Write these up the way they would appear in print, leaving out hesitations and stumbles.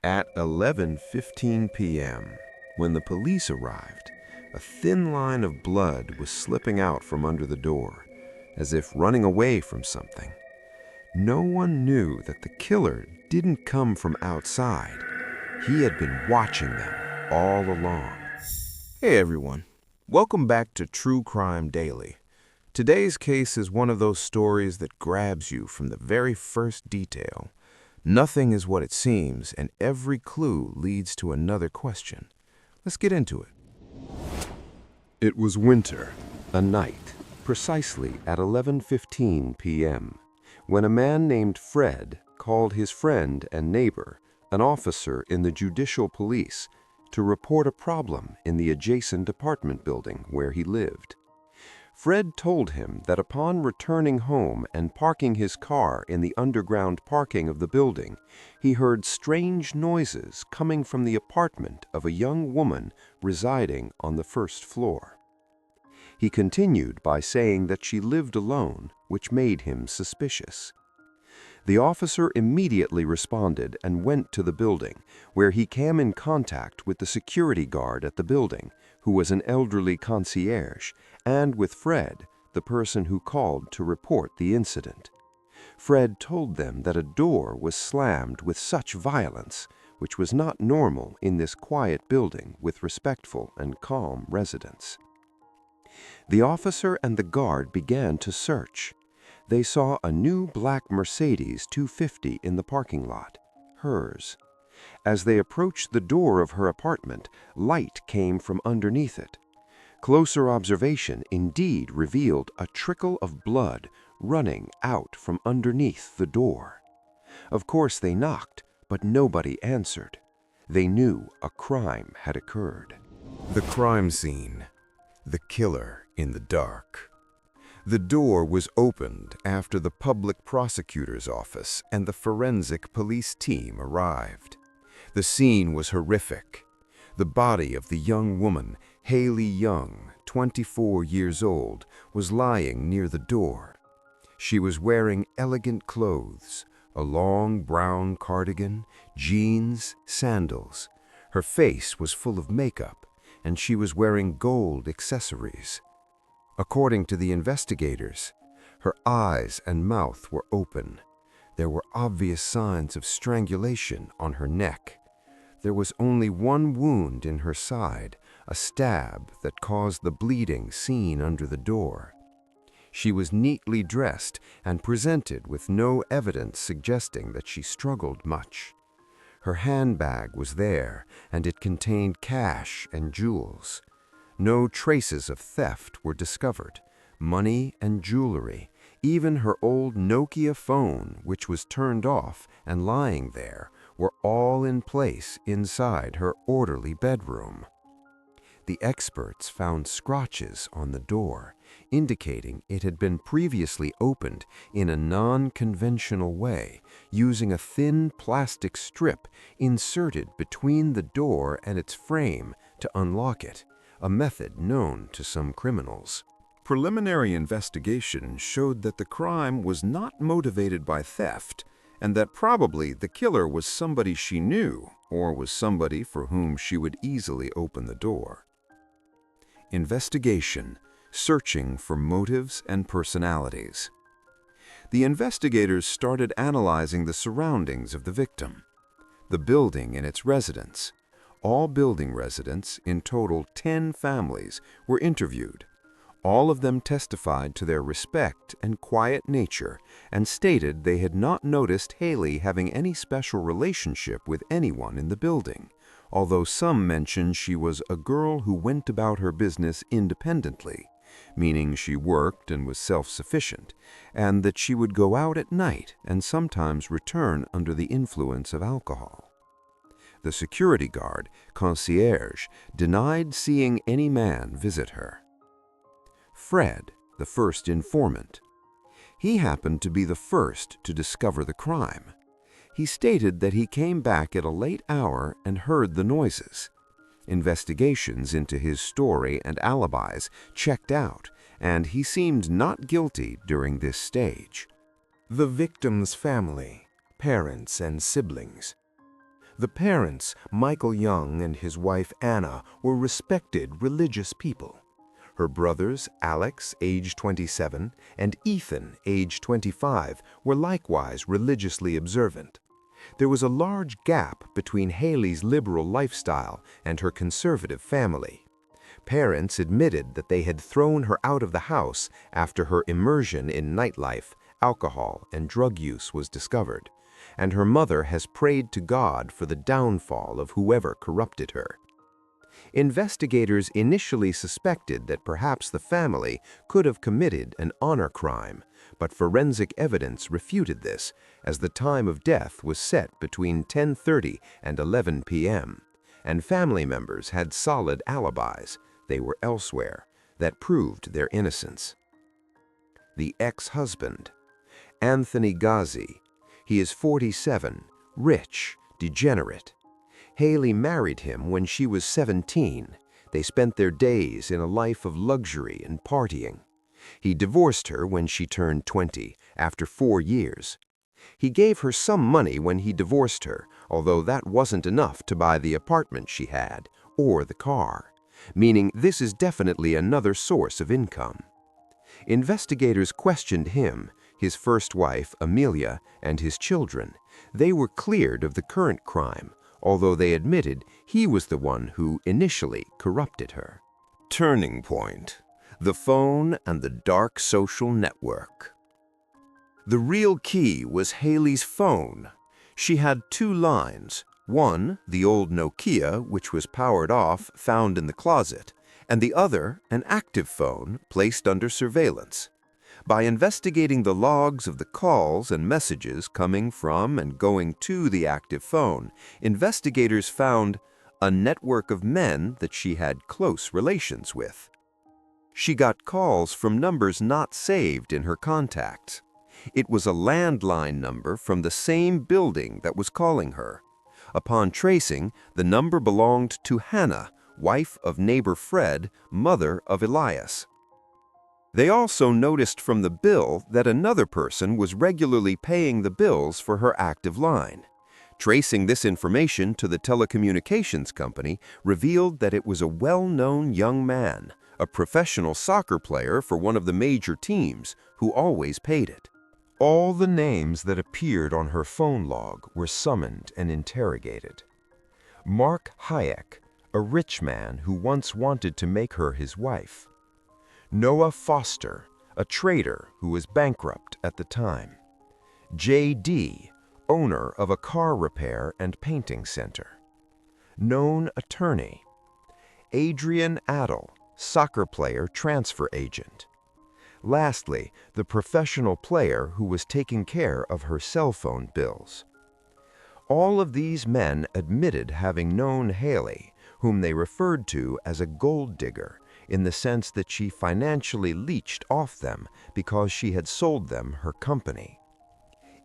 At 11:15 p.m., when the police arrived, a thin line of blood was slipping out from under the door, as if running away from something. No one knew that the killer didn't come from outside. He had been watching them all along. Hey everyone, welcome back to True Crime Daily. Today's case is one of those stories that grabs you from the very first detail. Nothing is what it seems, and every clue leads to another question. Let's get into it. It was winter, a night, precisely at 11:15 p.m., when a man named Fred called his friend and neighbor, an officer in the judicial police, to report a problem in the adjacent apartment building where he lived. Fred told him that upon returning home and parking his car in the underground parking of the building, he heard strange noises coming from the apartment of a young woman residing on the first floor. He continued by saying that she lived alone, which made him suspicious. The officer immediately responded and went to the building, where he came in contact with the security guard at the building, who was an elderly concierge, and with Fred, the person who called to report the incident. Fred told them that a door was slammed with such violence, which was not normal in this quiet building with respectful and calm residents. The officer and the guard began to search. They saw a new black Mercedes 250 in the parking lot, hers. As they approached the door of her apartment, light came from underneath it. Closer observation indeed revealed a trickle of blood running out from underneath the door. Of course they knocked, but nobody answered. They knew a crime had occurred. The crime scene. The killer in the dark. The door was opened after the public prosecutor's office and the forensic police team arrived. The scene was horrific. The body of the young woman, Hailey Young, 24 years old, was lying near the door. She was wearing elegant clothes, a long brown cardigan, jeans, sandals. Her face was full of makeup, and she was wearing gold accessories. According to the investigators, her eyes and mouth were open. There were obvious signs of strangulation on her neck. There was only one wound in her side, a stab that caused the bleeding seen under the door. She was neatly dressed and presented with no evidence suggesting that she struggled much. Her handbag was there, and it contained cash and jewels. No traces of theft were discovered. Money and jewelry, even her old Nokia phone, which was turned off and lying there, were all in place inside her orderly bedroom. The experts found scratches on the door, indicating it had been previously opened in a non-conventional way, using a thin plastic strip inserted between the door and its frame to unlock it, a method known to some criminals. Preliminary investigation showed that the crime was not motivated by theft, and that probably the killer was somebody she knew, or was somebody for whom she would easily open the door. Investigation, searching for motives and personalities. The investigators started analyzing the surroundings of the victim, the building and its residents. All building residents, in total 10 families, were interviewed. All of them testified to their respect and quiet nature and stated they had not noticed Hailey having any special relationship with anyone in the building, although some mentioned she was a girl who went about her business independently, meaning she worked and was self-sufficient, and that she would go out at night and sometimes return under the influence of alcohol. The security guard, concierge, denied seeing any man visit her. Fred, the first informant. He happened to be the first to discover the crime. He stated that he came back at a late hour and heard the noises. Investigations into his story and alibis checked out, and he seemed not guilty during this stage. The victim's family, parents and siblings. The parents, Michael Young and his wife Anna, were respected religious people. Her brothers, Alex, age 27, and Ethan, age 25, were likewise religiously observant. There was a large gap between Hailey's liberal lifestyle and her conservative family. Parents admitted that they had thrown her out of the house after her immersion in nightlife, alcohol, and drug use was discovered, and her mother has prayed to God for the downfall of whoever corrupted her. Investigators initially suspected that perhaps the family could have committed an honor crime, but forensic evidence refuted this, as the time of death was set between 10:30 and 11 p.m., and family members had solid alibis, they were elsewhere, that proved their innocence. The ex-husband, Anthony Ghazi. He is 47, rich, degenerate. Hailey married him when she was 17. They spent their days in a life of luxury and partying. He divorced her when she turned 20, after 4 years. He gave her some money when he divorced her, although that wasn't enough to buy the apartment she had, or the car, meaning this is definitely another source of income. Investigators questioned him, his first wife, Amelia, and his children. They were cleared of the current crime, although they admitted he was the one who initially corrupted her. Turning point: the phone and the dark social network. The real key was Hailey's phone. She had 2 lines. One, the old Nokia, which was powered off, found in the closet, and the other, an active phone placed under surveillance. By investigating the logs of the calls and messages coming from and going to the active phone, investigators found a network of men that she had close relations with. She got calls from numbers not saved in her contacts. It was a landline number from the same building that was calling her. Upon tracing, the number belonged to Hannah, wife of neighbor Fred, mother of Elias. They also noticed from the bill that another person was regularly paying the bills for her active line. Tracing this information to the telecommunications company revealed that it was a well-known young man, a professional soccer player for one of the major teams, who always paid it. All the names that appeared on her phone log were summoned and interrogated. Mark Hayek, a rich man who once wanted to make her his wife. Noah Foster, a trader who was bankrupt at the time. J.D., owner of a car repair and painting center. Known attorney. Adrian Adel, soccer player transfer agent. Lastly, the professional player who was taking care of her cell phone bills. All of these men admitted having known Hailey, whom they referred to as a gold digger, in the sense that she financially leached off them because she had sold them her company.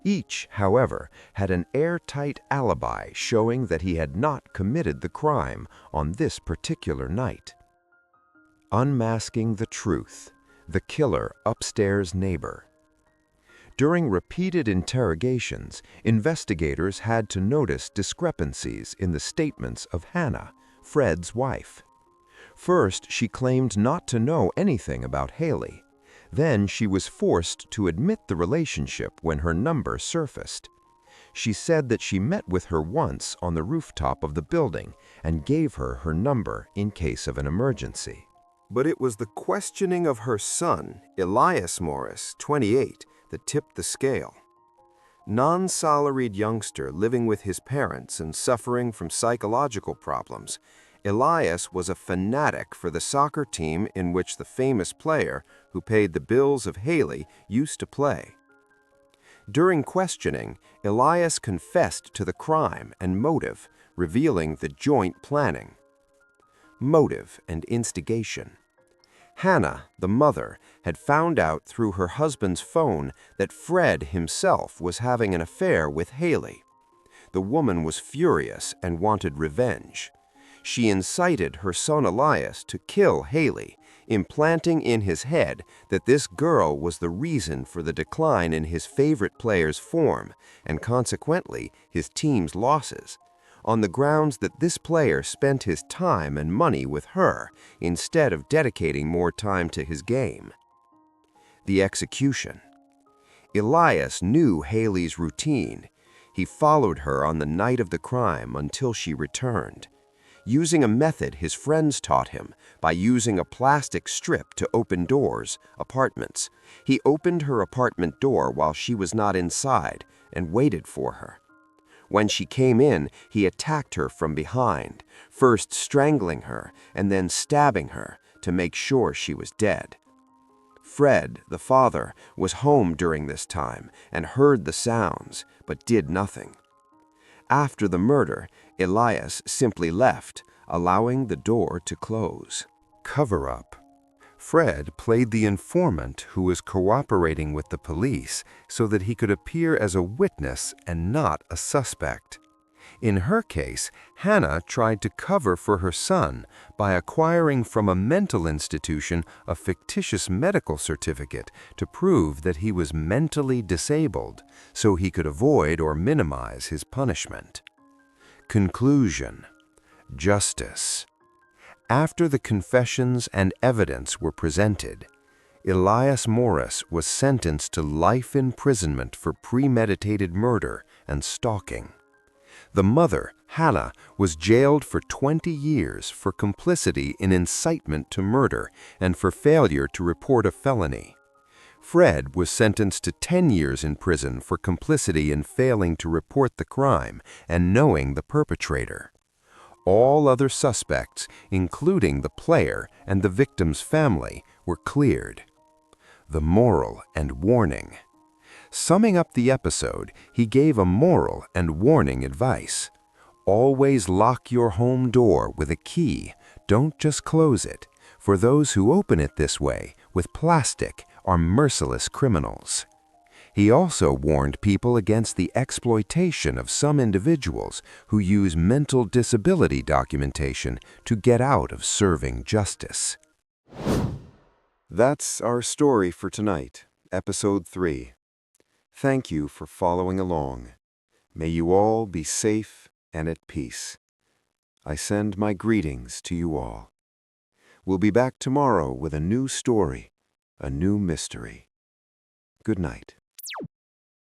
Each, however, had an airtight alibi showing that he had not committed the crime on this particular night. Unmasking the truth: the killer upstairs neighbor. During repeated interrogations, investigators had to notice discrepancies in the statements of Hannah, Fred's wife. First, she claimed not to know anything about Hailey. Then she was forced to admit the relationship when her number surfaced. She said that she met with her once on the rooftop of the building and gave her her number in case of an emergency. But it was the questioning of her son, Elias Morris, 28, that tipped the scale. Non-salaried youngster living with his parents and suffering from psychological problems, Elias was a fanatic for the soccer team in which the famous player who paid the bills of Hailey used to play. During questioning, Elias confessed to the crime and motive, revealing the joint planning. Motive and instigation. Hannah, the mother, had found out through her husband's phone that Fred himself was having an affair with Hailey. The woman was furious and wanted revenge. She incited her son Elias to kill Hailey, implanting in his head that this girl was the reason for the decline in his favorite player's form and consequently his team's losses. on the grounds that this player spent his time and money with her instead of dedicating more time to his game. The execution. Elias knew Hailey's routine. He followed her on the night of the crime until she returned. Using a method his friends taught him by using a plastic strip to open doors, apartments, he opened her apartment door while she was not inside and waited for her. When she came in, he attacked her from behind, first strangling her and then stabbing her to make sure she was dead. Fred, the father, was home during this time and heard the sounds, but did nothing. After the murder, Elias simply left, allowing the door to close. Cover-up. Fred played the informant who was cooperating with the police so that he could appear as a witness and not a suspect. In her case, Hannah tried to cover for her son by acquiring from a mental institution a fictitious medical certificate to prove that he was mentally disabled so he could avoid or minimize his punishment. Conclusion. Justice. After the confessions and evidence were presented, Elias Morris was sentenced to life imprisonment for premeditated murder and stalking. The mother, Hannah, was jailed for 20 years for complicity in incitement to murder and for failure to report a felony. Fred was sentenced to 10 years in prison for complicity in failing to report the crime and knowing the perpetrator. All other suspects, including the player and the victim's family, were cleared. The moral and warning. Summing up the episode, he gave a moral and warning advice. Always lock your home door with a key. Don't just close it, for those who open it this way, with plastic, are merciless criminals. He also warned people against the exploitation of some individuals who use mental disability documentation to get out of serving justice. That's our story for tonight, Episode 3. Thank you for following along. May you all be safe and at peace. I send my greetings to you all. We'll be back tomorrow with a new story, a new mystery. Good night.